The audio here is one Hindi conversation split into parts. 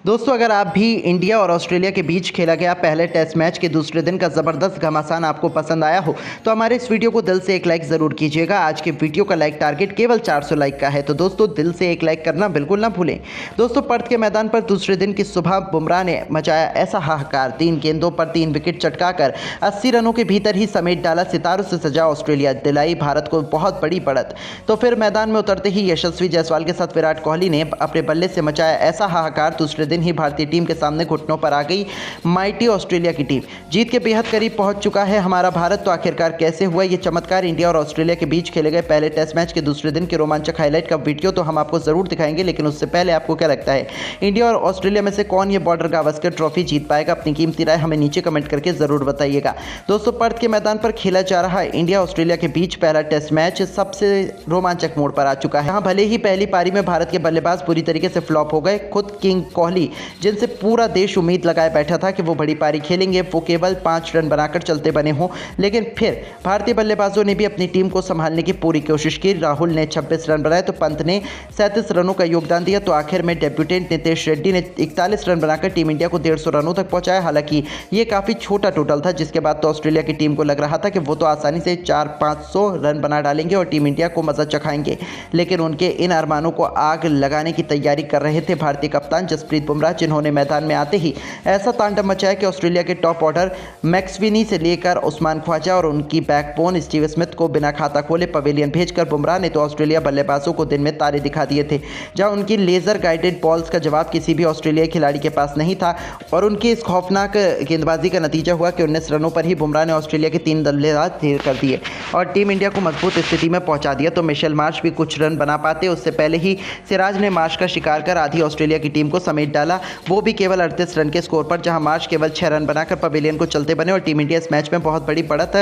दोस्तों, अगर आप भी इंडिया और ऑस्ट्रेलिया के बीच खेला गया पहले टेस्ट मैच के दूसरे दिन का ज़बरदस्त घमासान आपको पसंद आया हो तो हमारे इस वीडियो को दिल से एक लाइक ज़रूर कीजिएगा। आज के वीडियो का लाइक टारगेट केवल 400 लाइक का है, तो दोस्तों दिल से एक लाइक करना बिल्कुल ना भूलें। दोस्तों, पर्थ के मैदान पर दूसरे दिन की सुबह बुमराह ने मचाया ऐसा हाहाकार, 3 गेंदों पर 3 विकेट चटकाकर 80 रनों के भीतर ही समेट डाला। सितारों से सजा ऑस्ट्रेलिया, दिलाई भारत को बहुत बड़ी बढ़त। तो फिर मैदान में उतरते ही यशस्वी जायसवाल के साथ विराट कोहली ने अपने बल्ले से मचाया ऐसा हाहाकार, दूसरे दिन ही भारतीय टीम के सामने घुटनों पर आ गई माइटी ऑस्ट्रेलिया की टीम। जीत के बेहद करीब पहुंच चुका है हमारा भारत। तो आखिरकार कैसे हुआ ये चमत्कार? इंडिया और ऑस्ट्रेलिया के बीच खेले गए पहले टेस्ट मैच के दूसरे दिन के रोमांचक हाईलाइट का वीडियो तो हम आपको जरूर दिखाएंगे, लेकिन उससे पहले आपको क्या लगता है, इंडिया और ऑस्ट्रेलिया में से कौन ये बॉर्डर गावस्कर ट्रॉफी जीत पाएगा? अपनी कीमती राय हमें नीचे कमेंट करके जरूर बताइएगा। दोस्तों, पर्थ के मैदान पर खेला जा रहा इंडिया ऑस्ट्रेलिया के बीच पहला टेस्ट मैच सबसे रोमांचक मोड़ पर आ चुका है। यहाँ भले ही पहली पारी में भारत के बल्लेबाज पूरी तरीके से फ्लॉप हो गए, खुद किंग कोहली जिनसे पूरा देश उम्मीद लगाए बैठा था कि वो बड़ी पारी खेलेंगे, वो केवल 5 रन बनाकर चलते बने हों। लेकिन फिर भारतीय बल्लेबाजों ने भी अपनी टीम को संभालने की पूरी कोशिश की। राहुल ने 26 रन बनाए तो पंत ने 37 रनों का योगदान दिया। तो आखिर में डेब्यूटेंट नितेश रेड्डी ने 41 रन बनाकर टीम इंडिया को 150 रनों तक पहुंचाया। हालांकि ये काफ़ी छोटा टोटल था, जिसके बाद तो ऑस्ट्रेलिया की टीम को लग रहा था कि वो तो आसानी से 400-500 रन बना डालेंगे और टीम इंडिया को मजा चखाएंगे। लेकिन उनके इन अरमानों को आग लगाने की तैयारी कर रहे थे भारतीय कप्तान जसप्रीत बुमराह, जिन्होंने मैदान में आते ही ऐसा तांडव मचाया कि ऑस्ट्रेलिया के टॉप ऑर्डर मैक्सविनी से लेकर उस्मान ख्वाजा और उनकी बैकबोन स्टीव स्मिथ को बिना खाता खोले पवेलियन भेजकर बुमराह ने तो ऑस्ट्रेलिया बल्लेबाजों को दिन में तारे दिखा दिए थे। जहां उनकी लेजर गाइडेड बॉल्स का जवाब किसी भी ऑस्ट्रेलियाई खिलाड़ी के पास नहीं था और उनकी इस खौफनाक गेंदबाजी का नतीजा हुआ कि 19 रनों पर ही बुमराह ने ऑस्ट्रेलिया के 3 बल्लेबाज ढेर कर दिए और टीम इंडिया को मजबूत स्थिति में पहुंचा दिया। तो मिशेल मार्श भी कुछ रन बना पाते, उससे पहले ही सिराज ने मार्श का शिकार कर आधी ऑस्ट्रेलिया की टीम को समेट डाला, वो भी केवल 38 रन के स्कोर पर, जहां मार्श केवल 6 रन बनाकर पवेलियन को चलते बने और टीम इंडिया इस मैच में बहुत बड़ी बढ़त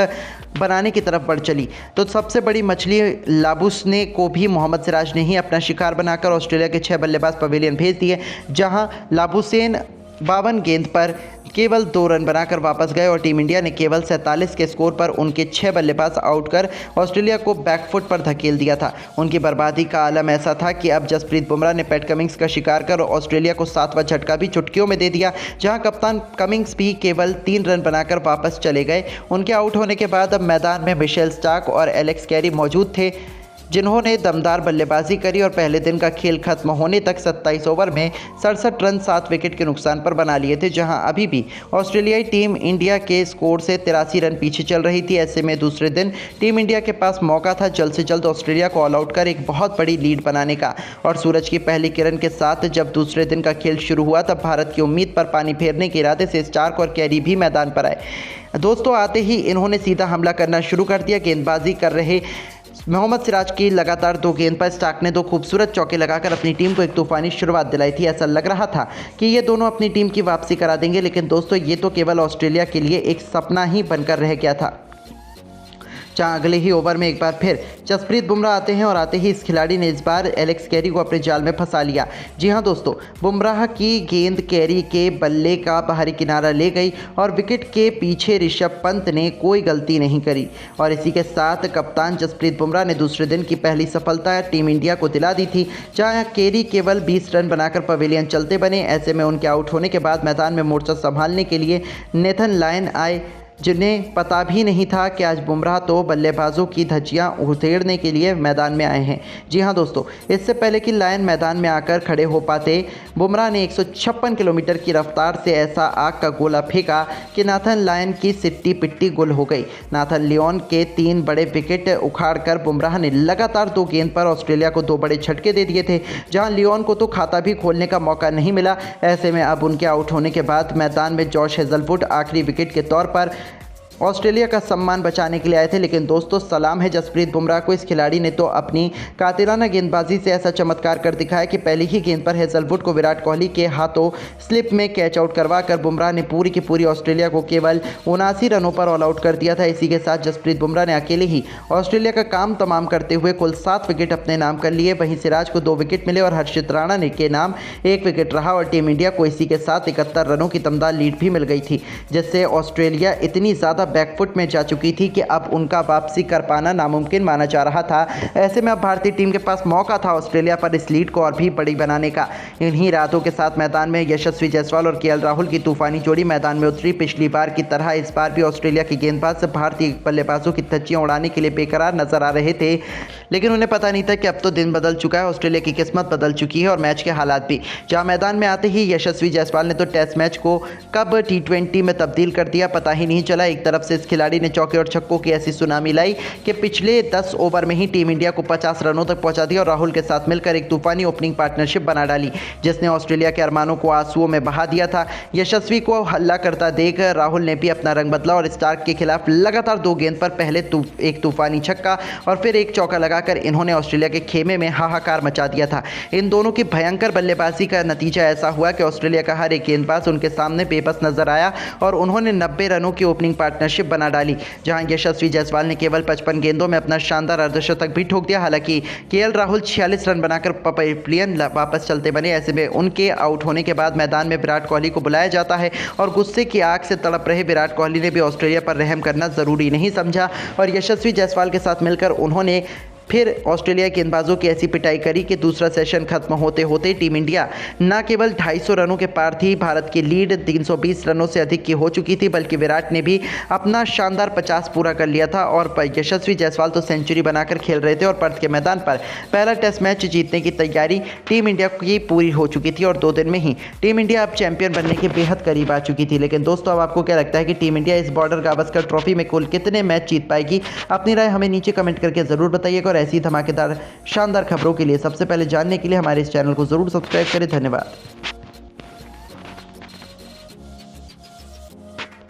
बनाने की तरफ बढ़ चली। तो सबसे बड़ी मछली लाबुसने को भी मोहम्मद सिराज ने ही अपना शिकार बनाकर ऑस्ट्रेलिया के 6 बल्लेबाज पवेलियन भेज दिए, जहां लाबुसेन 52 गेंद पर केवल 2 रन बनाकर वापस गए और टीम इंडिया ने केवल 47 के स्कोर पर उनके 6 बल्लेबाज आउट कर ऑस्ट्रेलिया को बैकफुट पर धकेल दिया था। उनकी बर्बादी का आलम ऐसा था कि अब जसप्रीत बुमराह ने पैट कमिंग्स का शिकार कर ऑस्ट्रेलिया को 7वां झटका भी चुटकियों में दे दिया, जहां कप्तान कमिंग्स भी केवल 3 रन बनाकर वापस चले गए। उनके आउट होने के बाद अब मैदान में मिशेल स्टार्क और एलेक्स कैरी मौजूद थे, जिन्होंने दमदार बल्लेबाजी करी और पहले दिन का खेल खत्म होने तक 27 ओवर में 67 रन 7 विकेट के नुकसान पर बना लिए थे, जहां अभी भी ऑस्ट्रेलियाई टीम इंडिया के स्कोर से 83 रन पीछे चल रही थी। ऐसे में दूसरे दिन टीम इंडिया के पास मौका था जल्द से जल्द ऑस्ट्रेलिया को ऑल आउट कर एक बहुत बड़ी लीड बनाने का, और सूरज की पहली किरण के साथ जब दूसरे दिन का खेल शुरू हुआ तब भारत की उम्मीद पर पानी फेरने के इरादे से स्टार्क और कैरी भी मैदान पर आए। दोस्तों, आते ही इन्होंने सीधा हमला करना शुरू कर दिया। गेंदबाजी कर रहे मोहम्मद सिराज की लगातार 2 गेंद पर स्टार्क ने 2 खूबसूरत चौके लगाकर अपनी टीम को एक तूफानी शुरुआत दिलाई थी। ऐसा लग रहा था कि ये दोनों अपनी टीम की वापसी करा देंगे, लेकिन दोस्तों ये तो केवल ऑस्ट्रेलिया के लिए एक सपना ही बनकर रह गया था। जहां अगले ही ओवर में एक बार फिर जसप्रीत बुमराह आते हैं और आते ही इस खिलाड़ी ने इस बार एलेक्स कैरी को अपने जाल में फंसा लिया। जी हां दोस्तों, बुमराह की गेंद कैरी के बल्ले का बाहरी किनारा ले गई और विकेट के पीछे ऋषभ पंत ने कोई गलती नहीं करी और इसी के साथ कप्तान जसप्रीत बुमराह ने दूसरे दिन की पहली सफलता टीम इंडिया को दिला दी थी, जहां कैरी केवल 20 रन बनाकर पवेलियन चलते बने। ऐसे में उनके आउट होने के बाद मैदान में मोर्चा संभालने के लिए नेथन लायन आए, जिन्हें पता भी नहीं था कि आज बुमराह तो बल्लेबाजों की धज्जियां उधेड़ने के लिए मैदान में आए हैं। जी हां दोस्तों, इससे पहले कि लायन मैदान में आकर खड़े हो पाते, बुमराह ने 156 किलोमीटर की रफ्तार से ऐसा आग का गोला फेंका कि नाथन लायन की सिट्टी पिट्टी गुल हो गई। नाथन लियोन के 3 बड़े विकेट उखाड़कर बुमराह ने लगातार 2 गेंद पर ऑस्ट्रेलिया को 2 बड़े झटके दे दिए थे, जहां लियोन को तो खाता भी खोलने का मौका नहीं मिला। ऐसे में अब उनके आउट होने के बाद मैदान में जॉश हेजलवुड आखिरी विकेट के तौर पर ऑस्ट्रेलिया का सम्मान बचाने के लिए आए थे। लेकिन दोस्तों, सलाम है जसप्रीत बुमराह को, इस खिलाड़ी ने तो अपनी कातिलाना गेंदबाजी से ऐसा चमत्कार कर दिखाया कि पहली ही गेंद पर हेजलवुड को विराट कोहली के हाथों स्लिप में कैच आउट करवाकर बुमराह ने पूरी की पूरी ऑस्ट्रेलिया को केवल 79 रनों पर ऑल आउट कर दिया था। इसी के साथ जसप्रीत बुमराह ने अकेले ही ऑस्ट्रेलिया का काम तमाम करते हुए कुल 7 विकेट अपने नाम कर लिए। वहीं सिराज को 2 विकेट मिले और हर्षित राणा ने के नाम 1 विकेट रहा और टीम इंडिया को इसी के साथ 71 रनों की दमदार लीड भी मिल गई थी, जिससे ऑस्ट्रेलिया इतनी ज़्यादा बैकफुट में जा चुकी थी कि अब उनका वापसी कर पाना नामुमकिन माना जा रहा था। ऐसे में अब भारतीय टीम के पास मौका था ऑस्ट्रेलिया पर इस लीड को और भी बड़ी बनाने का। इन्हीं रातों के साथ मैदान में यशस्वी जायसवाल और केएल राहुल की तूफानी जोड़ी मैदान में उतरी। पिछली बार की तरह इस बार भी ऑस्ट्रेलिया के गेंदबाज भारतीय बल्लेबाजों की धज्जियां उड़ाने के लिए बेकरार नजर आ रहे थे, लेकिन उन्हें पता नहीं था कि अब तो दिन बदल चुका है, ऑस्ट्रेलिया की किस्मत बदल चुकी है और मैच के हालात भी। जहां मैदान में आते ही यशस्वी जायसवाल ने तो टेस्ट मैच को कब T20 में तब्दील कर दिया पता ही नहीं चला। एक तरफ से इस खिलाड़ी ने चौके और छक्कों की ऐसी सुनामी लाई कि पिछले 10 ओवर में ही टीम इंडिया को 50 रनों तक पहुंचा दिया और राहुल के साथ मिलकर एक तूफानी ओपनिंग पार्टनरशिप बना डाली, जिसने ऑस्ट्रेलिया के अरमानों को आंसुओं में बहा दिया था। यशस्वी को हल्ला करता देख राहुल ने भी अपना रंग बदला और स्टार्क के खिलाफ लगातार 2 गेंद पर पहले एक तूफानी छक्का और फिर एक चौका लगाकर इन्होंने ऑस्ट्रेलिया के खेमे में हाहाकार मचा दिया था। इन दोनों की भयंकर बल्लेबाजी का नतीजा ऐसा हुआ कि ऑस्ट्रेलिया का हर एक गेंदबाज उनके सामने बेबस नजर आया और उन्होंने 90 रनों की ओपनिंग पार्टनरशिप बना डाली, जहां यशस्वी जायसवाल ने केवल 55 गेंदों में अपना शानदार अर्धशतक भी ठोक दिया। हालांकि केएल राहुल 46 रन बनाकर पवेलियन वापस चलते बने। ऐसे में उनके आउट होने के बाद मैदान में विराट कोहली को बुलाया जाता है और गुस्से की आग से तड़प रहे विराट कोहली ने भी ऑस्ट्रेलिया पर रहम करना जरूरी नहीं समझा और यशस्वी जायसवाल के साथ मिलकर उन्होंने फिर ऑस्ट्रेलिया के गेंदबाजों की ऐसी पिटाई करी कि दूसरा सेशन खत्म होते होते टीम इंडिया न केवल 250 रनों के पार थी, भारत की लीड 320 रनों से अधिक की हो चुकी थी, बल्कि विराट ने भी अपना शानदार 50 पूरा कर लिया था और यशस्वी जायसवाल तो सेंचुरी बनाकर खेल रहे थे और पर्थ के मैदान पर पहला टेस्ट मैच जीतने की तैयारी टीम इंडिया की पूरी हो चुकी थी और 2 दिन में ही टीम इंडिया अब चैंपियन बनने के बेहद करीब आ चुकी थी। लेकिन दोस्तों, अब आपको क्या लगता है कि टीम इंडिया इस बॉर्डर गावस्कर ट्रॉफी में कुल कितने मैच जीत पाएगी? अपनी राय हमें नीचे कमेंट करके जरूर बताइएगा और ऐसी धमाकेदार शानदार खबरों के लिए सबसे पहले जानने के लिए हमारे इस चैनल को जरूर सब्सक्राइब करें। धन्यवाद।